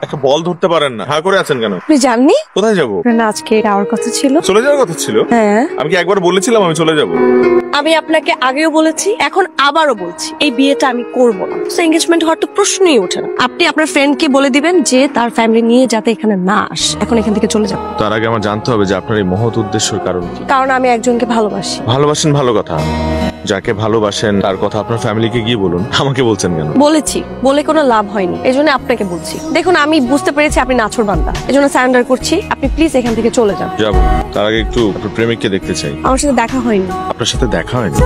একটা বল ধরতে পারেন না, হা করে আছেন কেন? আপনি জাননি? কোথায় যাবো? না, আজকে যাওয়ার কথা ছিল। চলে যাওয়ার কথা ছিল? হ্যাঁ। আমি কি একবার বলেছিলাম আমি চলে যাব? আমি আপনাকে আগেও বলেছি, এখন আবারও বলছি, এই বিয়েটা আমি করব না। এনগেজমেন্ট হওয়ার তো প্রশ্নই ওঠে না। আপনি আপনার ফ্রেন্ডকে বলে দিবেন যে তার ফ্যামিলি নিয়ে যাতে এখানে না আসে, এখন এখান থেকে চলে যান। তার আগে আমার জানতে হবে যে আপনার এই মহৎ উদ্দেশ্যের কারণ কি। কারণ আমি একজনকে ভালোবাসি। ভালোবাসেন ভালো কথা, যাকে ভালোবাসেন তার কথা আপনার ফ্যামিলিকে গিয়ে বলুন, আমাকে বলছেন কেন? বলেছি, বলে কোনো লাভ হয়নি, এই জন্য আপনাকে বলছি। দেখুন, আমি বুঝতে পেরেছি আপনি নাছোড়বান্দা, এই জন্য সারেন্ডার করছি। আপনি প্লিজ এখান থেকে চলে যান। যাবো, তার আগে একটু আপনার প্রেমিককে দেখতে চাই। আমার সাথে দেখা হয়নি। আপনার সাথে দেখা হয়নি?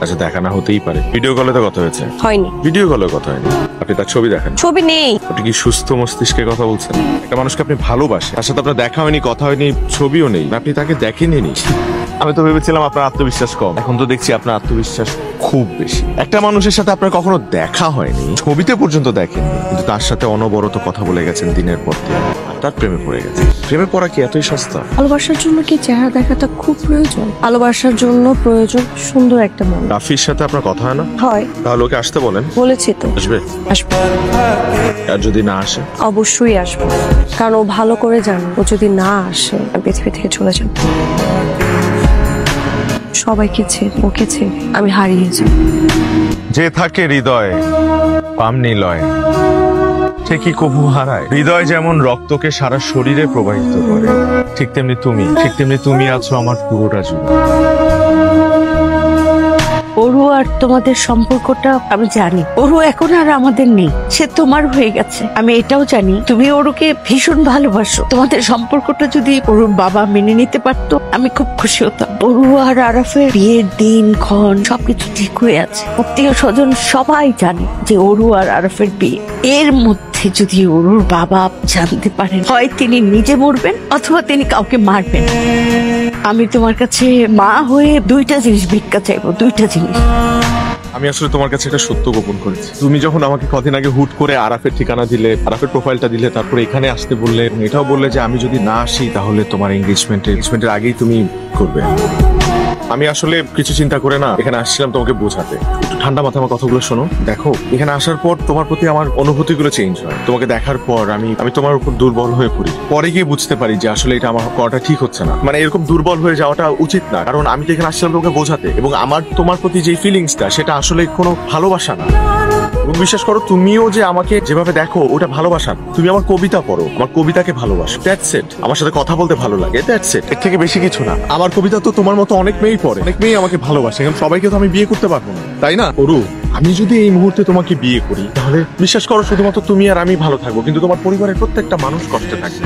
আচ্ছা, দেখা না হতেই পারে, ভিডিও কলে তো কথা হয়েছে। হয়নি। ভিডিও কলে কথা হয়নি, আপনি তার ছবি দেখেন? ছবি নেই। আপনি কি সুস্থ মস্তিষ্কে কথা বলছেন? একটা মানুষকে আপনি ভালোবাসেন, তার সাথে আপনার দেখা হয়নি, কথা হয়নি, ছবিও নেই, আপনি তাকে দেখেননি। আমি তো ভেবেছিলাম আপনার আত্মবিশ্বাস কম, এখন তো দেখছি আপনার আত্মবিশ্বাস খুব বেশি। একটা মানুষের সাথে আপনার কখনো দেখা হয়নি, ছবিতে পর্যন্ত দেখেননি, কিন্তু তার সাথে অনবরত কথা বলে গেছেন দিনের পর দিন, তার প্রেমে পড়ে গেছে। প্রেমে পড়া কি এতই সস্তা? ভালোবাসার জন্য কি চেহারা দেখাটা খুব প্রয়োজন? ভালোবাসার জন্য প্রয়োজন সুন্দর একটা মন। রাফির সাথে আপনার কথা হয় না? হয়। তাহলে ওকে আসতে বলেন। বলেছি তো। আসবে? আসবে। আর যদি না আসে? অবশ্যই আসবে, কারণ ও ভালো করে জানে ও যদি না আসে আমি পৃথিবী থেকে চলে যাব। সবাইকে ছেড়ে, ওকে ছেড়ে আমি হারিয়ে যাব। যে থাকে হৃদয় পামনি লয়, সে কি কবু হারায়? হৃদয় যেমন রক্তকে সারা শরীরে প্রবাহিত করে, ঠিক তেমনি তুমি আছো আমার পুরোটা জুড়ে। ওরু আর তোমাদের সম্পর্কটা আমি জানি। ওরু এখন আর আমাদের নেই, সে তোমার হয়ে গেছে। আমি এটাও জানি তুমি ওরুকে ভীষণ ভালোবাসো। তোমাদের সম্পর্কটা যদি ওরুর বাবা মেনে নিতে পারতো আমি খুব খুশি হতাম। ওরু আর আরাফের বিয়ের দিন ক্ষণ সবকিছু ঠিক হয়ে আছে। আত্মীয় স্বজন সবাই জানে যে ওরু আর আরাফের বিয়ে। এর মধ্যে যদি ওরুর বাবা জানতে পারেন, হয় তিনি নিজে মরবেন অথবা তিনি কাউকে মারবেন। আমি তোমার কাছে মা হয়ে দুইটা জিনিস ভিক্ষা চাইবো, দুইটা জিনিস। আমি আসলে তোমার কাছে একটা সত্য গোপন করেছি। তুমি যখন আমাকে কদিন আগে হুট করে আরাফের ঠিকানা দিলে, আরাফের প্রোফাইলটা দিলে, তারপরে এখানে আসতে বললে, এটাও বললে যে আমি যদি না আসি তাহলে তোমার এনগেজমেন্টের আগেই তুমি করবে। আমি আসলে কিছু চিন্তা করে না এখানে আসছিলাম তোমাকে বোঝাতে। একটু ঠান্ডা মাথায় আমার কথাগুলো শোনো। দেখো, এখানে আসার পর তোমার প্রতি আমার অনুভূতিগুলো চেঞ্জ হয়। তোমাকে দেখার পর আমি তোমার উপর দুর্বল হয়ে পড়ি। পরে গিয়ে বুঝতে পারি যে আসলে এটা আমার করাটা ঠিক হচ্ছে না, মানে এরকম দুর্বল হয়ে যাওয়াটা উচিত না। কারণ আমি তো এখানে আসছিলাম তোমাকে বোঝাতে, এবং আমার তোমার প্রতি যে ফিলিংসটা সেটা আসলে কোনো ভালোবাসা না। বিশ্বাস করো, তুমিও যে আমাকে যেভাবে দেখো ওটা ভালোবাসা না। তুমি আমার কবিতা পড়ো, আমার কবিতাকে ভালোবাসো, দ্যাটস ইট। আমার সাথে কথা বলতে ভালো লাগে, দ্যাটস ইট। এর থেকে বেশি কিছু না। আমার কবিতা তো তোমার মতো অনেক মেয়েই পড়ে, অনেক মেয়ে আমাকে ভালোবাসে, এখন সবাইকে তো আমি বিয়ে করতে পারবো না, তাই না? ওরু, আমি যদি এই মুহূর্তে তোমাকে বিয়ে করি তাহলে বিশ্বাস করো শুধুমাত্র তুমি আর আমি ভালো থাকবো, কিন্তু তোমার পরিবারের প্রত্যেকটা মানুষ কষ্টে থাকবে।